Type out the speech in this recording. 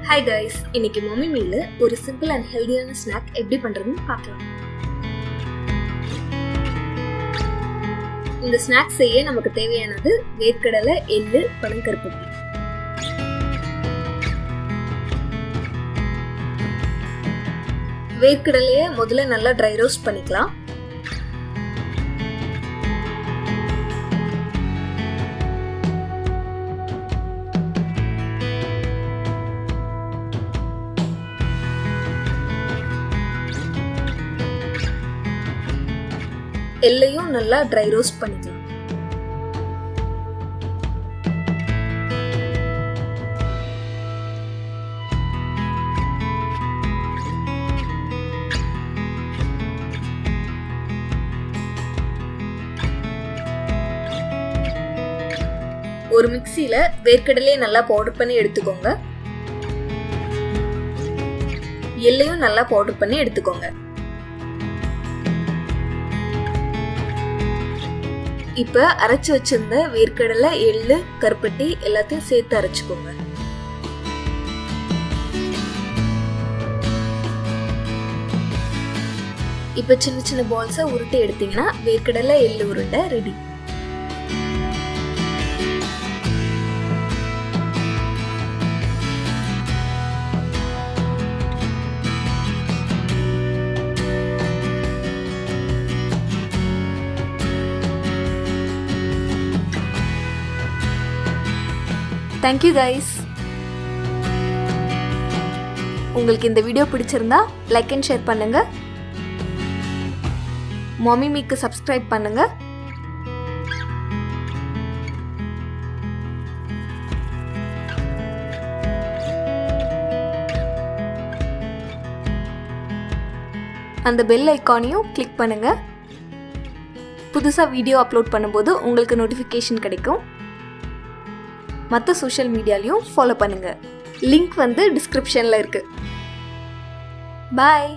Hi guys, இன்னைக்கு mommymetamil ஒரு simple and healthy snack எப்படி பண்றதுன்னு பார்க்கலாம். இந்த snack செய்ய நமக்கு தேவையானது வேர்க்கடலை, எள்ளு, பனங்கருப்பட்டி. வேர்க்கடலையை முதல்ல நல்லா dry roast பண்ணிக்கலாம். எல்லையும் நல்லா ட்ரை ரோஸ்ட் பண்ணிக்கலாம். ஒரு மிக்ஸில வேர்க்கடலையை நல்லா பவுடர் பண்ணி எடுத்துக்கோங்க. எல்லையும் நல்லா பவுடர் பண்ணி எடுத்துக்கோங்க. இப்ப அரைச்சு வச்சிருந்த வேர்க்கடலை, எள்ளு, கருப்பட்டி எல்லாத்தையும் சேர்த்து அரைச்சுக்கோங்க. இப்ப சின்ன சின்ன பால்ஸா உருட்டி எடுத்தீங்கன்னா வேர்க்கடலை, எள்ளு உருண்டை ரெடி. Thank you guys. உங்களுக்கு இந்த வீடியோ பிடிச்சிருந்தா லைக் அண்ட் ஷேர் பண்ணுங்க. mommymeக்கு சப்ஸ்கிரைப் பண்ணுங்க. அந்த பெல் ஐகானையும் கிளிக் பண்ணுங்க. புதுசா வீடியோ அப்லோட் பண்ணும்போது உங்களுக்கு நோட்டிஃபிகேஷன் கிடைக்கும். மற்ற சோஷியல் மீடியாலையும் ஃபாலோ பண்ணுங்க. லிங்க் வந்து டிஸ்கிரிப்ஷன்ல இருக்கு. பாய்.